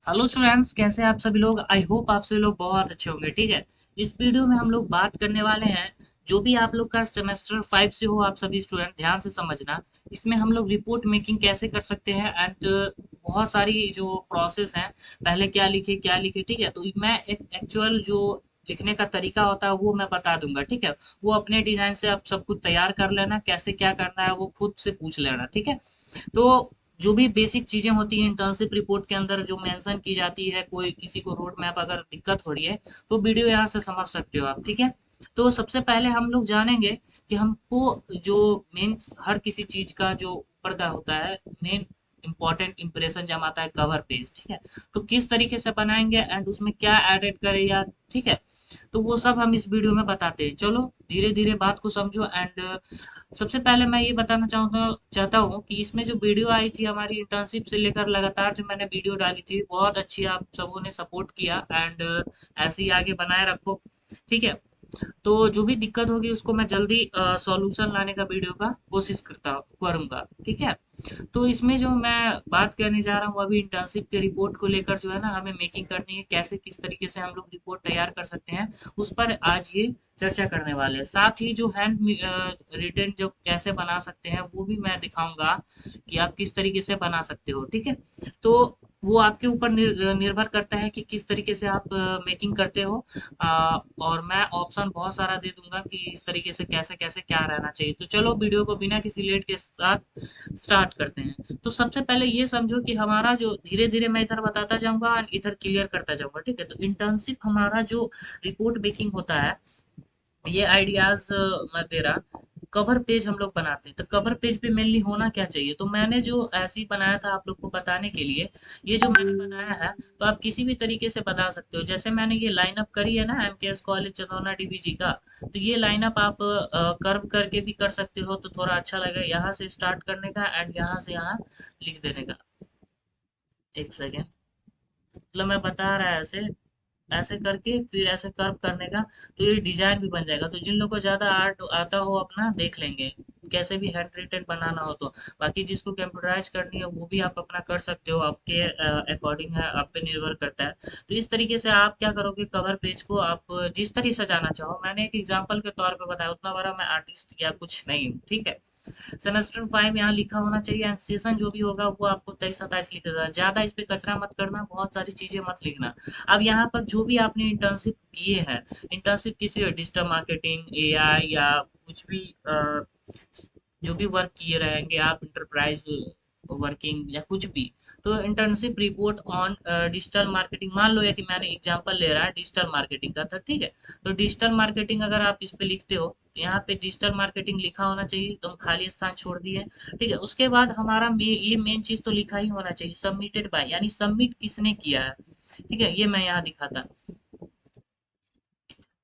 Hello students, कैसे हैं आप सभी लोग। आई होप आप सभी लोग बहुत अच्छे होंगे। ठीक है, इस वीडियो में हम लोग बात करने वाले हैं, जो भी आप लोग का सेमेस्टर 5 से हो, आप सभी स्टूडेंट ध्यान से समझना। इसमें हम लोग रिपोर्ट मेकिंग कैसे कर सकते हैं एंड बहुत सारी जो प्रोसेस हैं, पहले क्या लिखे क्या लिखे। ठीक है, तो मैं एक एक्चुअल जो लिखने का तरीका होता है वो मैं बता दूंगा। ठीक है, वो अपने डिजाइन से आप सब कुछ तैयार कर लेना, कैसे क्या करना है वो खुद से पूछ लेना। ठीक है, तो जो भी बेसिक चीजें होती हैं इंटर्नशिप रिपोर्ट के अंदर जो मेंशन की जाती है, कोई किसी को रोड मैप अगर दिक्कत हो रही है तो वीडियो यहाँ से समझ सकते हो आप। ठीक है, तो सबसे पहले हम लोग जानेंगे कि हमको जो मेन हर किसी चीज का जो ऊपर का होता है, मेन इंपॉर्टेंट इंप्रेशन जमाता है कवर पेज। ठीक है, तो किस तरीके से बनाएंगे एंड उसमें क्या एडिट करें या ठीक है, तो वो सब हम इस वीडियो में बताते हैं। चलो धीरे धीरे बात को समझो एंड सबसे पहले मैं ये बताना चाहता हूँ कि इसमें जो वीडियो आई थी हमारी इंटर्नशिप से लेकर लगातार जो मैंने वीडियो डाली थी, बहुत अच्छी आप सबों ने सपोर्ट किया एंड ऐसे ही आगे बनाए रखो। ठीक है, तो जो भी दिक्कत होगी उसको मैं जल्दी सॉल्यूशन लाने का वीडियो का कोशिश करूंगा। ठीक है, तो इसमें जो मैं बात करने जा रहा हूँ अभी इंटर्नशिप के रिपोर्ट को लेकर, जो है ना हमें मेकिंग करनी है, कैसे किस तरीके से हम लोग रिपोर्ट तैयार कर सकते हैं, उस पर आज ये चर्चा करने वाले हैं। साथ ही जो हैंड रिटेन जो कैसे बना सकते हैं वो भी मैं दिखाऊंगा कि आप किस तरीके से बना सकते हो। ठीक है, तो वो आपके ऊपर निर्भर करता है कि किस तरीके से आप मेकिंग करते हो। और मैं ऑप्शन बहुत सारा दे दूंगा कि इस तरीके से कैसे कैसे क्या रहना चाहिए। तो चलो वीडियो को बिना किसी लेट के साथ स्टार्ट करते हैं। तो सबसे पहले ये समझो कि हमारा जो धीरे धीरे मैं इधर बताता जाऊंगा और इधर क्लियर करता जाऊंगा। ठीक है, तो इंटर्नशिप हमारा जो रिपोर्ट मेकिंग होता है, ये आइडियाज मैं दे रहा। कवर पेज हम लोग बनाते हैं, तो कवर पेज पे मेनली होना क्या चाहिए, तो मैंने जो ऐसे ही बनाया था आप लोग को बताने के लिए। ये जो मैंने बनाया है तो आप किसी भी तरीके से बना सकते हो। जैसे मैंने ये लाइनअप करी है ना एमकेएस कॉलेज चंदौना डीबीजी का, तो ये लाइनअप आप कर्व करके भी कर सकते हो, तो थोड़ा अच्छा लगेगा यहाँ से स्टार्ट करने का एंड यहाँ से यहाँ लिख देने का। एक सेकेंड, मतलब मैं बता रहा है ऐसे ऐसे करके फिर ऐसे कर्व करने का, तो ये डिजाइन भी बन जाएगा। तो जिन लोगों को ज्यादा आर्ट आता हो अपना देख लेंगे, कैसे भी हैंड रिटेन बनाना हो तो। बाकी जिसको कंप्यूटराइज करनी है वो भी आप अपना कर सकते हो, आपके अकॉर्डिंग है, आप पे निर्भर करता है। तो इस तरीके से आप क्या करोगे, कवर पेज को आप जिस तरीके से जाना चाहो, मैंने एक एग्जांपल के तौर पे बताया, उतना बड़ा मैं आर्टिस्ट या कुछ नहीं हूँ। ठीक है, सेमेस्टर 5 यहाँ लिखा होना चाहिए एंड सेशन जो भी होगा वो आपको 23-27 लिख देना। ज्यादा इस पे कचरा मत करना, बहुत सारी चीजें मत लिखना। अब यहाँ पर जो भी आपने इंटर्नशिप किए हैं, इंटर्नशिप किसी डिजिटल मार्केटिंग, एआई या कुछ भी जो भी वर्क किए रहेंगे आप, इंटरप्राइज वर्किंग या कुछ भी, तो internship report on digital marketing मान लो, या कि मैंने एग्जांपल ले रहा है डिजिटल मार्केटिंग का था। ठीक है, तो डिजिटल मार्केटिंग अगर आप इस पे लिखते हो, यहाँ पे डिजिटल मार्केटिंग लिखा होना चाहिए, तो हम खाली स्थान छोड़ दिए। ठीक है, उसके बाद हमारा ये मेन चीज तो लिखा ही होना चाहिए, सबमिटेड बाय, यानी सबमिट किसने किया है। ठीक है, ये मैं यहाँ दिखाता।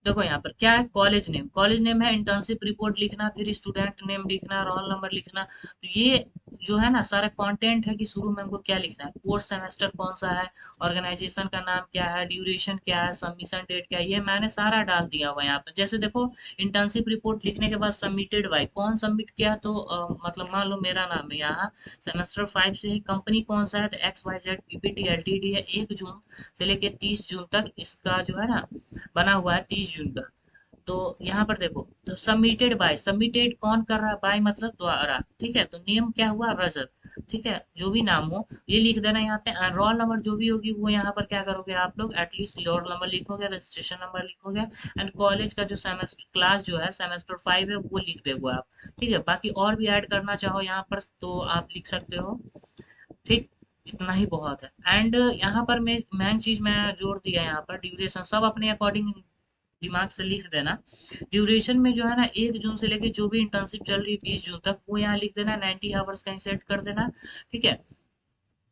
देखो यहाँ पर क्या है, कॉलेज नेम है, इंटर्नशिप रिपोर्ट लिखना, फिर स्टूडेंट नेम लिखना, रोल नंबर लिखना। तो ये जो है ना सारा कंटेंट है कि शुरू में हमको क्या लिखना है, कोर्स सेमेस्टर कौन सा है, ऑर्गेनाइजेशन का नाम क्या है, ड्यूरेशन क्या है, सबमिशन डेट क्या है, ये मैंने सारा डाल दिया हुआ है यहाँ पर। जैसे देखो, इंटर्नशिप रिपोर्ट लिखने के बाद सबमिटेड बाय, कौन सबमिट किया, तो मतलब मान लो मेरा नाम है यहाँ, सेमेस्टर 5 से, कंपनी कौन सा है, तो XYZ PPT LTD है, 1 जून से लेके 30 जून तक इसका जो है ना बना हुआ है, 30 जून का। तो यहाँ पर देखो, तो सबमिटेड बाय, सबमिटेड कौन कर रहा है, बाय मतलब द्वारा। ठीक है, तो नेम क्या हुआ, रजत। ठीक है, जो भी नाम हो ये लिख देना यहाँ पे। रोल नंबर जो भी होगी वो यहाँ पर क्या करोगे आप लोग, एटलीस्ट रोल नंबर लिखोगे, रजिस्ट्रेशन नंबर लिखोगे एंड कॉलेज का जो सेमेस्टर क्लास जो है सेमेस्टर 5 है वो लिख दोगे आप। ठीक है, बाकी और भी ऐड करना चाहो यहाँ पर तो आप लिख सकते हो। ठीक, इतना ही बहुत है। एंड यहाँ पर मैं मेन चीज मैं जोड़ दिया, यहाँ पर ड्यूरेशन सब अपने अकॉर्डिंग दिमाग से लिख देना। ड्यूरेशन में जो है ना 1 जून से लेके जो भी इंटर्नशिप चल रही है 20 जून तक, वो यहाँ लिख देना, 90 आवर्स कहीं सेट कर देना। ठीक है,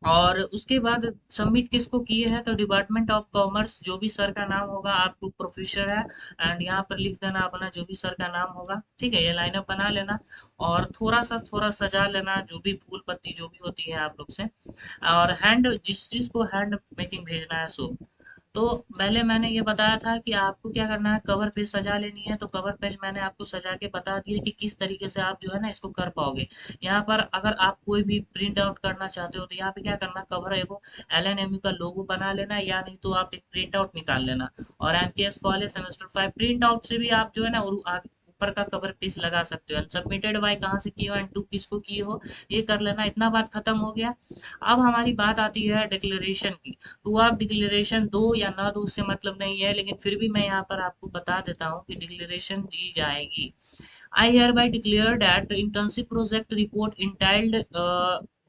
और उसके बाद सबमिट किसको किए हैं, तो डिपार्टमेंट ऑफ कॉमर्स, जो भी सर का नाम होगा, आपको प्रोफेसर है एंड यहाँ पर लिख देना अपना जो भी सर का नाम होगा। ठीक है, ये लाइनअप बना लेना और थोड़ा सजा लेना, जो भी फूल पत्ती जो भी होती है आप लोग से। और हैंड जिस चीज को हैंड मेकिंग भेजना है सो, तो पहले मैंने ये बताया था कि आपको क्या करना है, कवर पेज सजा लेनी है। तो कवर पेज मैंने आपको सजा के बता दिया कि किस तरीके से आप जो है ना इसको कर पाओगे। यहाँ पर अगर आप कोई भी प्रिंट आउट करना चाहते हो तो यहाँ पे क्या करना, कवर एगो LNMU का लोगो बना लेना, या नहीं तो आप एक प्रिंट आउट निकाल लेना। और MTS college semester 5 print out से भी आप जो है ना ऊपर का कवर पेज लगा सकते हो। सबमिटेड बाय कहाँ से किए हो एंड टू किसको किए हो, ये कर लेना। इतना बात खत्म हो गया। अब हमारी बात आती है डिक्लेरेशन की। तो आप डिक्लेरेशन दो या ना दो उससे मतलब नहीं है, लेकिन फिर भी मैं यहाँ पर आपको बता देता हूँ कि डिक्लेरेशन दी जाएगी। I hereby declare that the internship project report entitled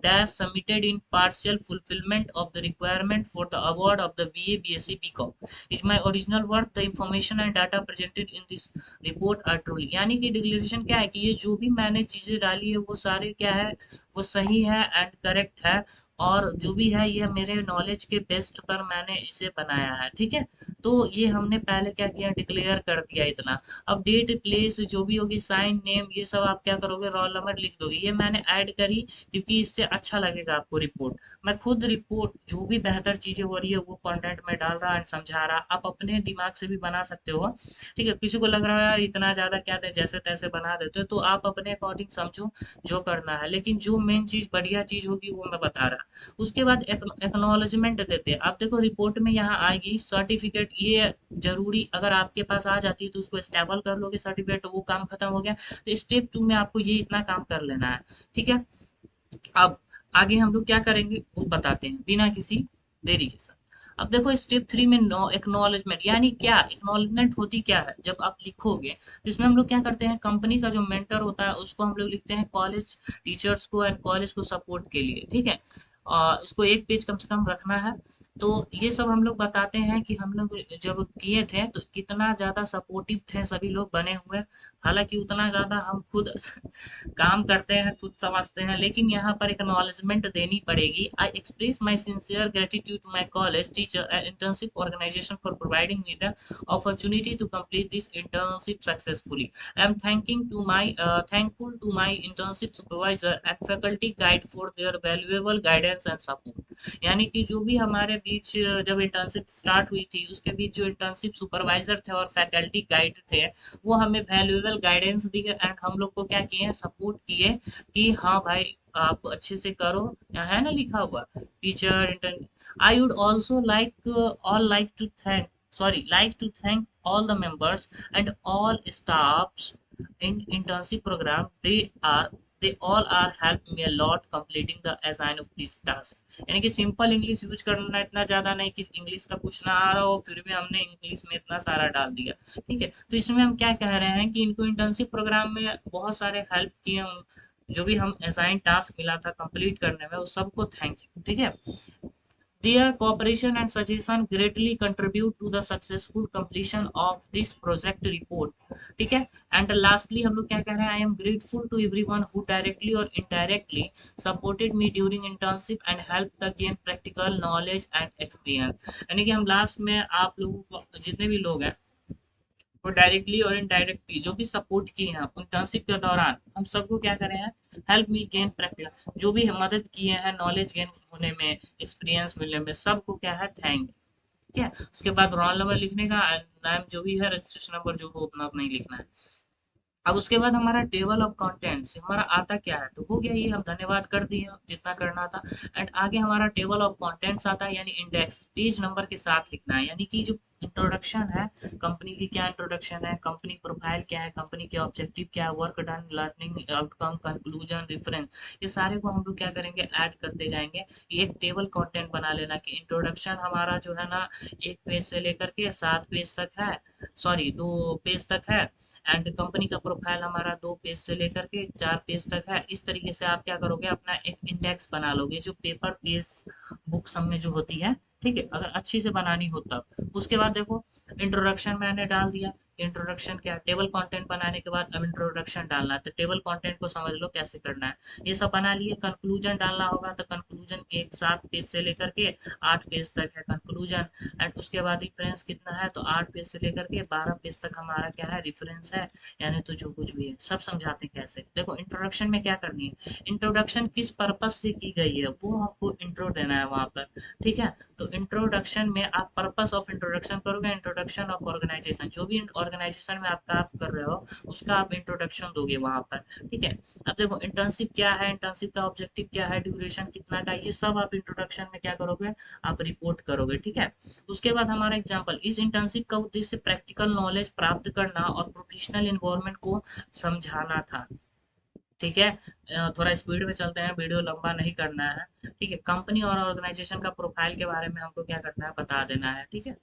dash submitted in partial fulfillment of the requirement for the award of the BA, BSc, BCom is my original work. The information and data presented in this report are truly। यानी कि declaration क्या है कि ये जो भी मैंने चीजें डाली है वो सारे क्या है, वो सही है एंड करेक्ट है। और जो भी है ये मेरे नॉलेज के बेस्ट पर मैंने इसे बनाया है, ठीक है। तो ये हमने पहले क्या किया, डिक्लेयर कर दिया इतना। अब डेट प्लेस जो भी होगी, साइन नेम, ये सब आप क्या करोगे, रोल नंबर लिख दोगे। ये मैंने ऐड करी क्योंकि इससे अच्छा लगेगा आपको रिपोर्ट। मैं खुद रिपोर्ट जो भी बेहतर चीजें हो रही है वो कंटेंट में डाल रहा एंड समझा रहा। आप अपने दिमाग से भी बना सकते हो, ठीक है। किसी को लग रहा है यार इतना ज्यादा क्या दे, जैसे तैसे बना देते हो, तो आप अपने अकॉर्डिंग समझो जो करना है, लेकिन जो मेन चीज बढ़िया चीज होगी वो मैं बता रहा। उसके बाद एक्नॉलेजमेंट देते हैं। आप देखो रिपोर्ट में यहाँ आएगी सर्टिफिकेट, ये जरूरी अगर आपके पास आ जाती है तो उसको स्टेबल कर लोगे सर्टिफिकेट, तो वो काम खत्म हो गया। तो स्टेप 2 में आपको ये इतना काम कर लेना है, ठीक है। अब आगे हम लोग क्या करेंगे वो बताते हैं बिना किसी देरी के साथ। अब देखो स्टेप 3 में नो एक्नॉलेजमेंट, यानी क्या एक्नॉलेजमेंट होती क्या है, जब आप लिखोगे तो इसमें हम लोग क्या करते हैं, कंपनी का जो मेंटर होता है उसको हम लोग लिखते हैं कॉलेज टीचर्स को एंड कॉलेज को सपोर्ट के लिए, ठीक है। इसको एक पेज कम से कम रखना है। तो ये सब हम लोग बताते हैं कि हम लोग जब किए थे तो कितना ज्यादा सपोर्टिव थे सभी लोग बने हुए। हालांकि उतना ज्यादा हम खुद काम करते हैं, खुद समझते हैं, लेकिन यहाँ पर एक्नॉलेजमेंट देनी पड़ेगी। I express my sincere gratitude to my college teacher and internship organisation for providing me the opportunity to complete this internship successfully. I am thankful to my internship supervisor and faculty guide for their valuable guidance and support। यानी कि जो भी हमारे बीच जब internship start हुई थी उसके बीच जो इंटर्नशिप सुपरवाइजर थे और फैकल्टी गाइड थे, वो हमें वैल्यूएबल गाइडेंस दिए एंड हम लोग को क्या किए, सपोर्ट किए कि हाँ भाई आप अच्छे से करो। यहाँ है ना लिखा हुआ teacher intern. I would also like to thank like to thank all the members and all staffs in internship program। they all are helped me a lot completing the assign of this task। यानी कि simple English use करना, इतना ज्यादा नहीं कि English का कुछ ना आ रहा हो फिर भी हमने इंग्लिश में इतना सारा डाल दिया, ठीक है। तो इसमें हम क्या कह रहे हैं कि इनको इंटर्नशिप प्रोग्राम में बहुत सारे हेल्प किए, जो भी हम असाइन टास्क मिला था कंप्लीट करने में, उस सबको थैंक यू, ठीक है। Their cooperation and suggestion greatly contribute to the successful completion of this project report, ठीक है। एंड लास्टली हम लोग क्या कह रहे हैं, I am grateful to everyone who directly और indirectly supported me during internship and help the gain practical knowledge and experience. यानी कि हम लास्ट में आप लोगों को जितने भी लोग हैं वो डायरेक्टली और इनडायरेक्टली जो भी सपोर्ट किए हैं इंटर्नशिप के दौरान, हम सबको क्या करे हैं, हेल्प मी गेन प्रैक्टिकल, जो भी मदद किए हैं नॉलेज गेन होने में, एक्सपीरियंस मिलने में, सबको क्या है थैंक, ठीक है। उसके बाद रोल नंबर लिखने का, नाम जो भी है, रजिस्ट्रेशन नंबर जो हो अपना अपना ही लिखना है। अब उसके बाद हमारा टेबल ऑफ कंटेंट्स हमारा आता क्या है, तो हो गया ये, हम धन्यवाद कर दिए जितना करना था। एंड आगे हमारा टेबल ऑफ कंटेंट्स आता है, यानी इंडेक्स पेज नंबर के साथ लिखना है। यानी कि जो इंट्रोडक्शन है कंपनी की, क्या इंट्रोडक्शन है, कंपनी प्रोफाइल क्या है, कंपनी के ऑब्जेक्टिव क्या है, work done, learning outcome, conclusion, reference, ये सारे को हम लोग क्या करेंगे, ऐड करते जाएंगे। ये एक टेबल कंटेंट बना लेना कि इंट्रोडक्शन हमारा जो है ना 1 पेज से लेकर के 7 पेज तक है, सॉरी 2 पेज तक है। एंड कंपनी का प्रोफाइल हमारा 2 पेज से लेकर के 4 पेज तक है। इस तरीके से आप क्या करोगे, अपना एक इंडेक्स बना लोगे जो पेपर पेज बुक सब में जो होती है, ठीक है, अगर अच्छी से बनानी हो तब। उसके बाद देखो इंट्रोडक्शन मैंने डाल दिया, इंट्रोडक्शन क्या, टेबल कंटेंट बनाने के बाद अब इंट्रोडक्शन डालना है, तो टेबल कंटेंट को समझ लो कैसे करना है। ये सब बना लिए, कंक्लूजन डालना होगा, तो कंक्लूजन एक 7 पेज से लेकर के 8 पेज तक है कंक्लूजन। एंड उसके बाद रेफरेंस कितना है, तो 8 पेज से लेकर के 12 पेज तक हमारा क्या है, रेफरेंस है। यानी तो जो कुछ भी है सब समझाते हैं कैसे। देखो इंट्रोडक्शन में क्या करनी है, इंट्रोडक्शन किस पर्पज से की गई है वो आपको इंट्रो देना है वहां पर। ठीक है, तो इंट्रोडक्शन में आप पर्पस ऑफ इंट्रोडक्शन करोगे, इंट्रोडक्शन ऑफ ऑर्गेनाइजेशन, जो भी ऑर्गेनाइजेशन में आप काम कर रहे हो उसका आप इंट्रोडक्शन दोगे वहां पर। ठीक है, अब देखो इंटर्नशिप क्या है, इंटर्नशिप का ऑब्जेक्टिव क्या है, ड्यूरेशन कितना का, ये सब आप इंट्रोडक्शन में क्या करोगे, आप रिपोर्ट करोगे। ठीक है, उसके बाद हमारा एग्जांपल, इस इंटर्नशिप का उद्देश्य प्रैक्टिकल नॉलेज प्राप्त करना और प्रोफेशनल इन्वायरमेंट को समझाना था। ठीक है, थोड़ा स्पीड में चलते हैं, वीडियो लंबा नहीं करना है। ठीक है, कंपनी और ऑर्गेनाइजेशन का प्रोफाइल के बारे में हमको क्या करना है, बता देना है। ठीक है,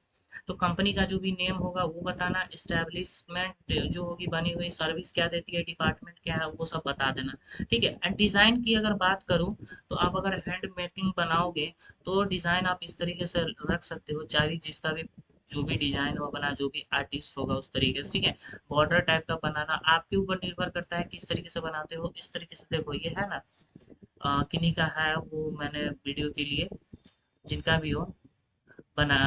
तो कंपनी का जो भी नेम होगा वो बताना, एस्टेब्लिशमेंट जो होगी बनी हुई, सर्विस क्या देती है, डिपार्टमेंट क्या है, वो सब बता देना। ठीक है, एंड डिजाइन की अगर बात करूं, तो आप अगर हैंड मेकिंग बनाओगे तो डिजाइन आप इस तरीके से रख सकते हो, चाहे जिसका भी जो भी डिजाइन हो बना, जो भी आर्टिस्ट होगा उस तरीके से। ठीक है, बॉर्डर टाइप का बनाना आपके ऊपर निर्भर करता है किस तरीके से बनाते हो। इस तरीके से देखो, ये है ना, किन्हीं का है, वो मैंने वीडियो के लिए, जिनका भी हो बना,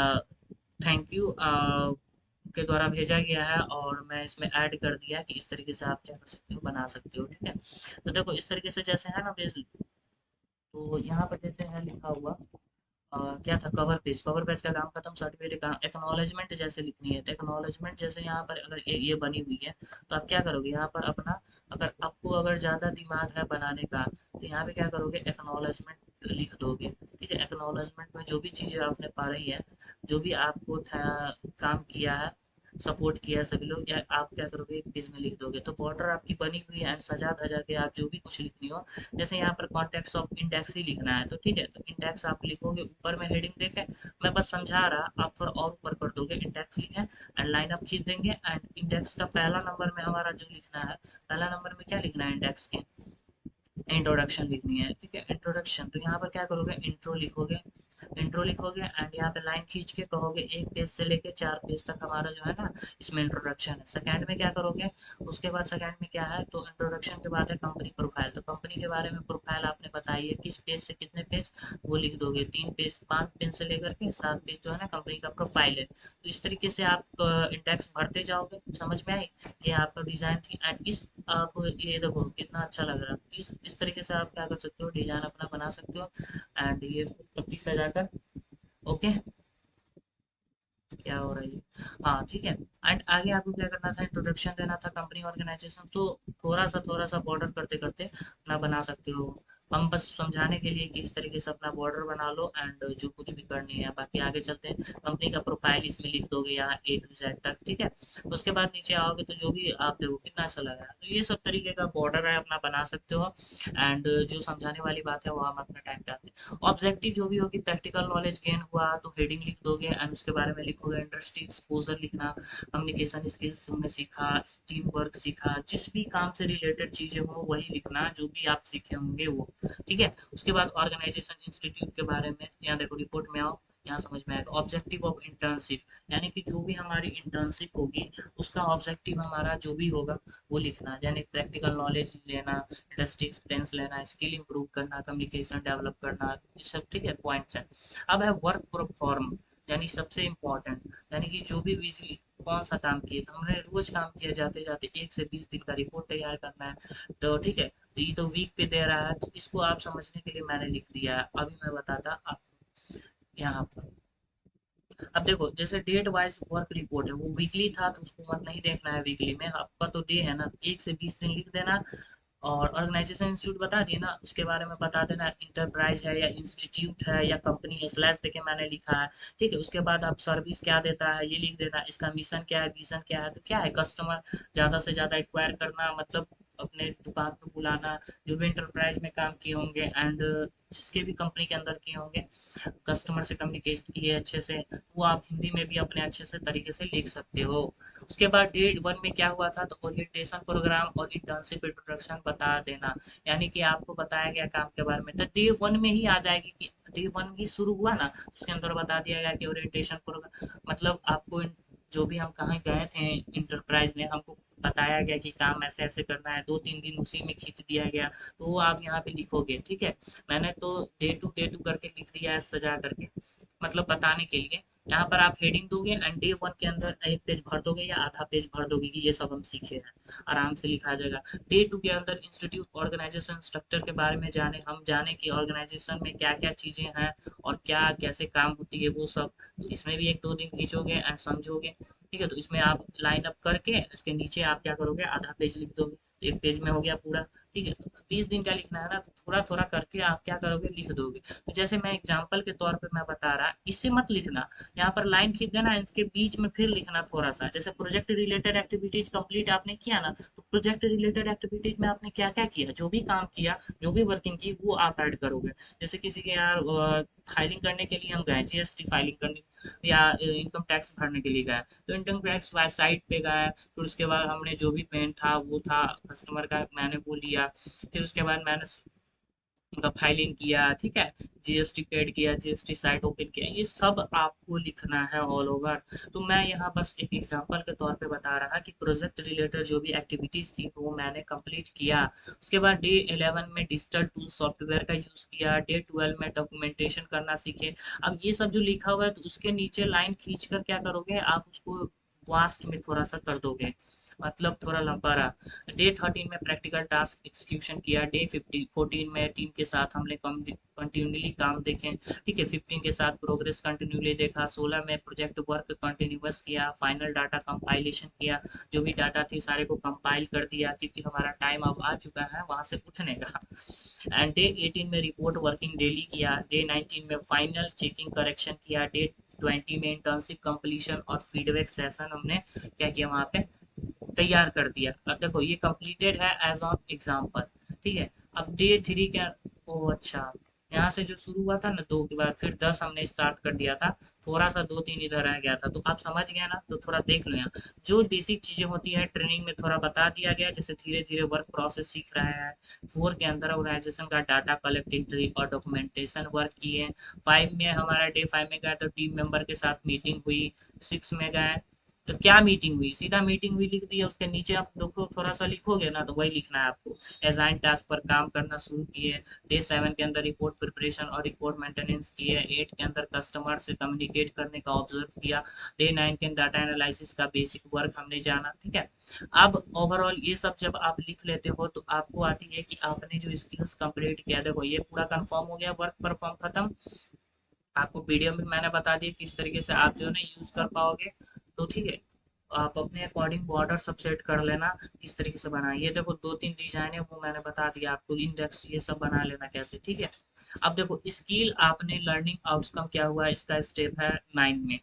थैंक यू के द्वारा भेजा गया है, और मैं इसमें ऐड कर दिया कि इस तरीके से आप क्या कर सकते हो, बना सकते हो। ठीक है, तो देखो इस तरीके से जैसे है ना, तो यहाँ पर जैसे है लिखा हुआ, क्या था, कवर पेज, कवर पेज का काम खत्म, सर्टिफिकेट का एक्नॉलेजमेंट जैसे लिखनी है, तो एक्नॉलेजमेंट जैसे यहाँ पर अगर ये बनी हुई है, तो आप क्या करोगे यहाँ पर अपना, अगर आपको अगर ज़्यादा दिमाग है बनाने का, तो यहाँ पे क्या करोगे, एक्नॉलेजमेंट लिख दोगे। ठीक है, एक्नॉलेजमेंट में जो भी चीज़ें आपने पा रही है, जो भी आपको था, काम किया है, सपोर्ट किया है सभी लोग, या आप क्या करोगे, एक पेज में लिख दोगे। तो बॉर्डर आपकी बनी हुई है, एंड सजा धजा के आप जो भी कुछ लिखनी हो, जैसे यहाँ पर कॉन्टेक्ट ऑफ इंडेक्स ही लिखना है, तो ठीक है, तो इंडेक्स आप लिखोगे ऊपर में, हेडिंग देके मैं बस समझा रहा, आप थोड़ा और ऊपर कर दोगे, इंडेक्स लिखे एंड लाइन अप खींच देंगे, एंड इंडेक्स का पहला नंबर में हमारा जो लिखना है, पहला नंबर में क्या लिखना है, इंडेक्स के इंट्रोडक्शन लिखनी है। ठीक है, इंट्रोडक्शन, तो यहाँ पर क्या करोगे, इंट्रो लिखोगे, इंट्रो लिखोगे, एंड यहाँ पे लाइन खींच के कहोगे 1 पेज से लेके 4 पेज तक हमारा जो है ना, इसमें इंट्रोडक्शन है। सेकंड में क्या करोगे, उसके बाद सेकंड में क्या है, तो इंट्रोडक्शन के बाद है कंपनी प्रोफाइल, तो कंपनी के बारे में प्रोफाइल आपने बताई है, किस पेज से कितने पेज, वो लिख दोगे, 3 पेज, 5 पेज से लेकर के 7 पेज जो है ना कंपनी का प्रोफाइल है। तो इस तरीके से आप इंडेक्स भरते जाओगे, समझ में आई, ये आपका डिजाइन थी। एंड इस आप ये देखो कितना अच्छा लग रहा है, इस तरीके से आप क्या कर सकते हो, डिजाइन अपना बना सकते हो। एंड ये पत्ती सजाकर, ओके, क्या हो रहा है, हाँ ठीक है। एंड आगे आपको क्या करना था, इंट्रोडक्शन देना था, कंपनी ऑर्गेनाइजेशन, तो थोड़ा सा बॉर्डर करते करते अपना बना सकते हो। हम बस समझाने के लिए कि इस तरीके से अपना बॉर्डर बना लो, एंड जो कुछ भी करनी है, बाकी आगे चलते हैं। कंपनी का प्रोफाइल इसमें लिख दोगे यहाँ A to Z तक। ठीक है, तो उसके बाद नीचे आओगे तो जो भी आप देखो कितना अच्छा लग रहा है, तो ये सब तरीके का बॉर्डर है, अपना बना सकते हो। एंड जो समझाने वाली बात है वो हम अपना टाइम पे आते हैं। ऑब्जेक्टिव जो भी होगी, प्रैक्टिकल नॉलेज गेन हुआ तो हेडिंग लिख दोगे, एंड उसके बारे में लिखोगे, इंडस्ट्री एक्सपोजर लिखना, कम्युनिकेशन स्किल्स में सीखा, टीम वर्क सीखा, जिस भी काम से रिलेटेड चीजें हो वही लिखना, जो भी आप सीखे होंगे वो। ठीक है, उसके बाद ऑर्गेनाइजेशन इंस्टीट्यूट के बारे में, यहाँ देखो रिपोर्ट में आओ, यहाँ समझ में आएगा। ऑब्जेक्टिव ऑफ इंटर्नशिप, यानी कि जो भी हमारी इंटर्नशिप होगी उसका ऑब्जेक्टिव हमारा जो भी होगा वो लिखना, यानी प्रैक्टिकल नॉलेज लेना, इंडस्ट्री एक्सपीरियंस लेना, स्किल इंप्रूव करना, कम्युनिकेशन डेवलप करना, ये सब ठीक है पॉइंट्स हैं। अब है वर्क परफॉर्म, यानी सबसे इम्पोर्टेंट, यानी कि जो भी बिजली कौन सा काम किए, तो हमने रोज काम किया, जाते जाते 1 से 20 दिन का रिपोर्ट तैयार करना है। तो ठीक है, तो ये तो वीक पे दे रहा है, तो इसको आप समझने के लिए मैंने लिख दिया है। अभी मैं बताता आप यहाँ पर, अब देखो जैसे डेट वाइज वर्क रिपोर्ट है, वो वीकली था तो उसको मत नहीं देखना है, वीकली में आपका तो डे है ना, 1 से 20 दिन लिख देना। और ऑर्गेनाइजेशन इंस्टीट्यूट बता दिए ना, उसके बारे में बता देना, इंटरप्राइज है या इंस्टीट्यूट है या कंपनी है, स्लैश देके मैंने लिखा है। ठीक है, उसके बाद आप सर्विस क्या देता है ये लिख देना, इसका मिशन क्या है, विजन क्या है, तो क्या है, कस्टमर ज़्यादा से ज़्यादा एक्वायर करना, मतलब अपने दुकान पे बुलाना, जो भी इंटरप्राइज में काम किए होंगे, एंड जिसके भी कंपनी के अंदर किए होंगे, कस्टमर से कम्युनिकेट किए अच्छे से, वो आप हिंदी में भी अपने अच्छे से तरीके से लिख सकते हो। उसके बाद डे 1 में क्या हुआ था, तो ओरिएंटेशन प्रोग्राम और इंटर्नशिप इंट्रोडक्शन बता देना, यानी कि आपको बताया गया काम के बारे में, तो डे 1 में ही आ जाएगी कि डे 1 ही शुरू हुआ ना, उसके अंदर बता दिया गया कि ओरिएंटेशन प्रोग्राम मतलब आपको जो भी हम कहाँ गए थे इंटरप्राइज में, हमको बताया गया कि काम ऐसे ऐसे करना है, 2-3 दिन उसी में खींच दिया गया, तो वो आप यहाँ पे लिखोगे, ठीक है। मैंने तो डे टू करके लिख दिया है सजा करके, मतलब बताने के लिए। यहाँ पर आप हेडिंग दोगे एंड डे 1 के अंदर एक पेज भर दोगे या आधा पेज भर दोगे कि ये सब हम सीखे हैं, आराम से लिखा जाएगा। डे 2 के अंदर इंस्टीट्यूट ऑर्गेनाइजेशन स्ट्रक्चर के बारे में जाने कि ऑर्गेनाइजेशन में क्या क्या चीजें हैं और क्या कैसे काम होती है वो सब। तो इसमें भी 1-2 दिन खींचोगे एंड समझोगे, ठीक है। तो इसमें आप लाइन अप करके इसके नीचे आप क्या करोगे, आधा पेज लिख दोगे, तो एक पेज में हो गया पूरा, ठीक है। तो 20 दिन का लिखना है ना, तो थोड़ा थोड़ा करके आप क्या करोगे, लिख दोगे। तो जैसे मैं एग्जाम्पल के तौर पे मैं बता रहा, इससे मत लिखना, यहाँ पर लाइन खींच देना, इसके बीच में फिर लिखना थोड़ा सा। जैसे प्रोजेक्ट रिलेटेड एक्टिविटीज कंप्लीट आपने किया ना, तो प्रोजेक्ट रिलेटेड एक्टिविटीज में आपने क्या क्या किया, जो भी काम किया, जो भी वर्किंग की, वो आप ऐड करोगे। जैसे किसी के यार फाइलिंग करने के लिए हम गए, जीएसटी फाइलिंग करने या इनकम टैक्स भरने के लिए गए, तो इनकम टैक्स साइट पे गए, फिर उसके बाद हमने जो भी पेन था वो था कस्टमर का, मैंने वो लिया, फिर उसके बाद मैंने उनका फाइलिंग किया, ठीक है। जीएसटी पेड किया, जीएसटी साइट ओपन किया, ये सब आपको लिखना है ऑल ओवर। तो मैं यहाँ बस एक एग्जांपल के तौर पे बता रहा कि प्रोजेक्ट रिलेटेड जो भी एक्टिविटीज थी वो मैंने कंप्लीट किया। उसके बाद डे 11 में डिजिटल टूल सॉफ्टवेयर का यूज किया, डे 12 में डॉक्यूमेंटेशन करना सीखे। अब ये सब जो लिखा हुआ है, तो उसके नीचे लाइन खींच कर क्या करोगे, आप उसको वास्ट में थोड़ा सा कर दोगे, मतलब थोड़ा लंबा रहा। डे 13 में प्रैक्टिकल टास्क एग्जीक्यूशन किया, डे 14 में टीम के साथ हमने कंटिन्यूली काम देखे, ठीक है। 15 के साथ प्रोग्रेस कंटिन्यूली देखा, 16 में प्रोजेक्ट वर्क कंटिन्यूस किया, फाइनल डाटा कंपाइलेशन किया, जो भी डाटा थी सारे को कंपाइल कर दिया, क्योंकि हमारा टाइम अब आ चुका है वहां से उठने का। एंड डे 18 में रिपोर्ट वर्किंग डेली किया, डे 19 में फाइनल चेकिंग करेक्शन किया, डे 20 में इंटर्नशिप कंप्लीशन और फीडबैक सेशन हमने क्या किया वहाँ पे, तैयार कर दिया। अब देखो ये कंप्लीटेड है एज ऑन एग्जाम्पल, ठीक है। अब डे 3 क्या, ओ अच्छा, यहाँ से जो शुरू हुआ था ना 2 के बाद फिर 10 हमने स्टार्ट कर दिया था, थोड़ा सा 2-3 इधर रह गया था, तो आप समझ गए ना। तो थोड़ा देख लो यहाँ, जो बेसिक चीजें होती है ट्रेनिंग में थोड़ा बता दिया गया, जैसे धीरे धीरे वर्क प्रोसेस सीख रहे हैं। 4 के अंदर ऑर्गेनाइजेशन का डाटा कलेक्ट, एंट्री और डॉक्यूमेंटेशन वर्क किए। 5 में हमारा डे 5 में गया तो टीम मेंबर के साथ मीटिंग हुई। 6 में गए तो क्या मीटिंग हुई, सीधा मीटिंग हुई लिख दिया, उसके नीचे आप देखो थोड़ा सा लिखोगे ना, तो वही लिखना है आपको। एजाइन टास्क पर काम करना शुरू किए। डे 7 के अंदर रिपोर्ट प्रिपरेशन और रिपोर्ट मेंटेनेंस किए। 8 के अंदर कस्टमर से कम्युनिकेट करने का ऑब्जर्व किया। डे 9 के डाटा एनालिसिस का बेसिक वर्क हमने जाना, ठीक है। अब ओवरऑल ये सब जब आप लिख लेते हो तो आपको आती है कि आपने जो स्किल्स कंप्लीट किया, देखो ये पूरा कंफर्म हो गया, वर्क परफॉर्म खत्म। आपको वीडियो में मैंने बता दिया किस तरीके से आप जो है ना यूज कर पाओगे, तो ठीक है। आप अपने अकॉर्डिंग बॉर्डर सब सेट कर लेना, किस तरीके से बनाना, ये देखो 2-3 डिजाइन है वो मैंने बता दिया आपको, इंडेक्स ये सब बना लेना कैसे, ठीक है। अब देखो स्किल आपने लर्निंग आउटकम क्या हुआ, इसका स्टेप है 9 में।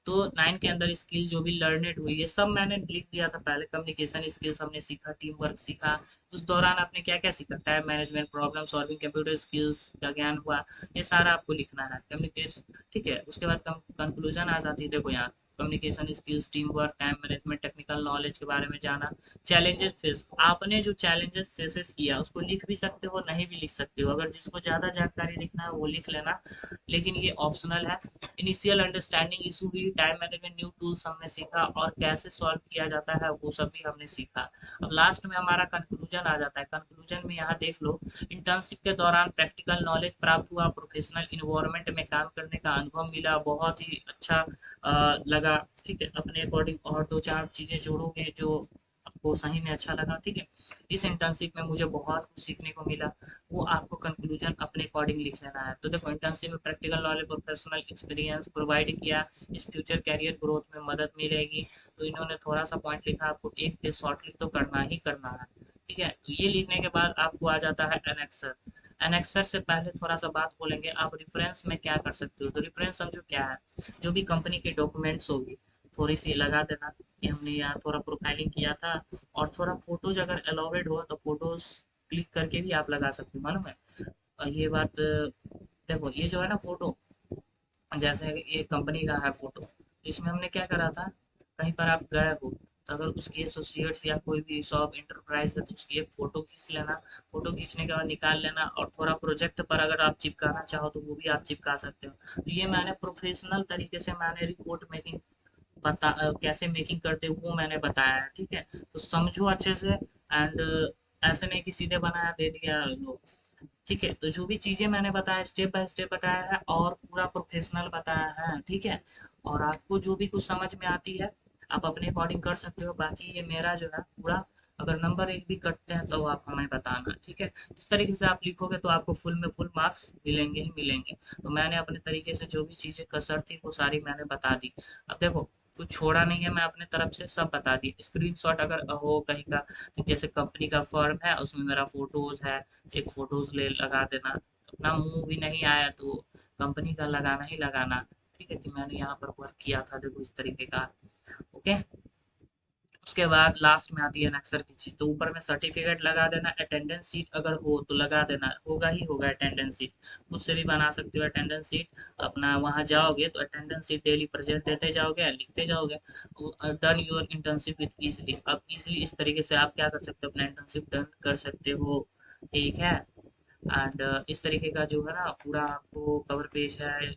तो 9 के अंदर स्किल जो भी लर्नेड हुई, ये सब मैंने लिख दिया था पहले। कम्युनिकेशन स्किल्स हमने सीखा, टीम वर्क सीखा। उस दौरान आपने क्या क्या सीखा, time management, problem solving, computer skills का ज्ञान हुआ, ये सारा आपको लिखना है, कम्युनिकेशन, ठीक है। उसके बाद कंक्लूजन आ जाती है, देखो यहाँ communication skills, team work, time management, technical knowledge के बारे में जाना। चैलेंजेस फेस, आपने जो चैलेंजेस फेसेस किया उसको लिख भी सकते हो, नहीं भी लिख सकते हो, अगर जिसको ज्यादा जानकारी लिखना है वो लिख लेना, लेकिन ये ऑप्शनल है। इनिशियल अंडरस्टैंडिंग इशू हुई, टाइम मैनेजमेंट, न्यू टूल्स हमने सीखा और कैसे सॉल्व किया जाता है वो सब भी हमने सीखा। अब लास्ट में हमारा कंक्लूजन आ जाता है। कंक्लूजन में यहाँ देख लो, इंटर्नशिप के दौरान प्रैक्टिकल नॉलेज प्राप्त हुआ, प्रोफेशनल इन्वायरमेंट में काम करने का अनुभव मिला, बहुत ही अच्छा लगा, ठीक है। अपने अकॉर्डिंग और 2-4 चीजें जोड़ोगे जो आपको सही में अच्छा लगा, ठीक है। इस इंटर्नशिप में मुझे बहुत कुछ सीखने को मिला, वो आपको कंक्लूजन अपने अकॉर्डिंग लिख लेना है। तो देखो इंटर्नशिप में practical knowledge, professional experience provide किया, इस फ्यूचर कैरियर ग्रोथ में मदद मिलेगी। तो इन्होंने थोड़ा सा पॉइंट लिखा, आपको एक पेज शॉर्ट लिख तो करना ही करना है, ठीक है। तो ये लिखने के बाद आपको आ जाता है एनेक्सर। एनेक्सर से पहले थोड़ा सा बात बोलेंगे, आप रेफरेंस में क्या कर सकते हो। तो रेफरेंस समझो क्या है, जो भी कंपनी के डॉक्यूमेंट्स होगी थोड़ी सी लगा देना कि हमने यहाँ थोड़ा प्रोफाइलिंग किया था, और थोड़ा फोटोज अगर अलाउडेड हो तो फोटोज क्लिक करके भी आप लगा सकते हो, मालूम है। और ये बात देखो, ये जो है ना फोटो, जैसे ये कंपनी का है फोटो, इसमें हमने क्या करा था, कहीं पर आप गए हो तो अगर उसकी एसोसिएट्स या कोई भी शॉप इंटरप्राइज है तो उसकी एक फोटो खींच लेना। फोटो खींचने के बाद निकाल लेना, और थोड़ा प्रोजेक्ट पर अगर आप चिपकाना चाहो तो वो भी आप चिपका सकते हो। तो ये मैंने प्रोफेशनल तरीके से मैंने रिपोर्ट मेकिंग कैसे मेकिंग करते हैं वो मैंने बताया है, ठीक है। तो समझो अच्छे से। एंड ऐसे नहीं कि सीधे बनाया दे दिया लो, ठीक है। तो जो भी चीजें मैंने बताया स्टेप बाय स्टेप बताया है और पूरा प्रोफेशनल बताया है, ठीक है। और आपको जो भी कुछ समझ में आती है आप अपने अकॉर्डिंग कर सकते हो। बाकी ये मेरा जो है पूरा, अगर नंबर एक भी कटते हैं तो आप हमें बताना, ठीक है। इस तरीके से आप लिखोगे तो आपको फुल में फुल मार्क्स मिलेंगे ही मिलेंगे। तो मैंने अपने तरीके से जो भी चीजें कसर थी वो सारी मैंने बता दी। अब देखो कुछ छोड़ा नहीं है, मैं अपने तरफ से सब बता दी। स्क्रीनशॉट अगर हो कहीं का, तो जैसे कंपनी का फॉर्म है उसमें मेरा फोटोज है, एक फोटोज ले लगा देना। अपना मुंह भी नहीं आया तो कंपनी का लगाना ही लगाना, ठीक है, कि मैंने यहाँ पर वर्क किया था, देखो इस तरीके का। ओके। उसके बाद लास्ट में आती है अक्सर की चीज, तो ऊपर में सर्टिफिकेट लगा देना। अटेंडेंस सीट अगर हो तो लगा देना, होगा ही होगा अटेंडेंस सीट। खुद से भी बना सकते हो अटेंडेंस सीट। अपना वहां जाओगे तो अटेंडेंस सीट डेली प्रेजेंट देते जाओगे, लिखते जाओगे। Done your internship with easily, अब इजीली इस तरीके से आप क्या कर सकते हो, अपना इंटर्नशिप डन कर सकते हो, ठीक है। एंड इस तरीके का जो है ना पूरा आपको कवर पेज है,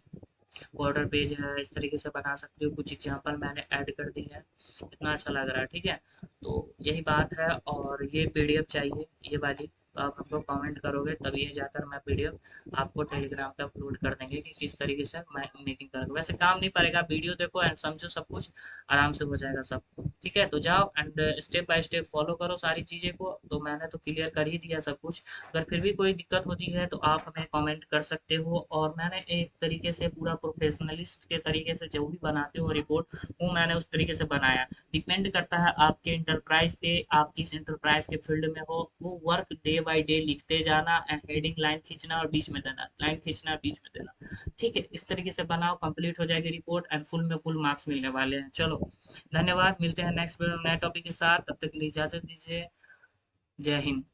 बॉर्डर पेज है, इस तरीके से बना सकते हो। कुछ एग्जांपल मैंने ऐड कर दी है, इतना अच्छा लग रहा है, ठीक है। तो यही बात है। और ये पीडीएफ चाहिए ये वाली, तो आप हमको कमेंट करोगे तभी ये जाकर मैं पीडीएफ आपको टेलीग्राम पे अपलोड कर देंगे कि किस तरीके से मैं मेकिंग करूँगा। वैसे काम नहीं पड़ेगा, वीडियो देखो एंड समझो, सब कुछ आराम से हो जाएगा सब, ठीक है। तो जाओ and step by step follow करो सारी चीज़ें को। तो मैंने तो क्लियर कर ही दिया सब कुछ। अगर फिर भी कोई दिक्कत होती है तो आप हमें कमेंट कर सकते हो। और मैंने एक तरीके से पूरा प्रोफेशनलिस्ट के तरीके से जो भी बनाते हो रिपोर्ट, वो मैंने उस तरीके से बनाया। डिपेंड करता है आपके इंटरप्राइज पे, आप किस इंटरप्राइज के फील्ड में हो। वो वर्क डे बाय डे लिखते जाना एंड हेडिंग लाइन खींचना और बीच में देना, लाइन खींचना बीच में देना, ठीक है। इस तरीके से बनाओ, कंप्लीट हो जाएगी रिपोर्ट एंड फुल में फुल मार्क्स मिलने वाले हैं। चलो धन्यवाद, मिलते हैं नेक्स्ट वीडियो में नए टॉपिक के साथ, तब तक के लिए इजाजत दीजिए। जय हिंद।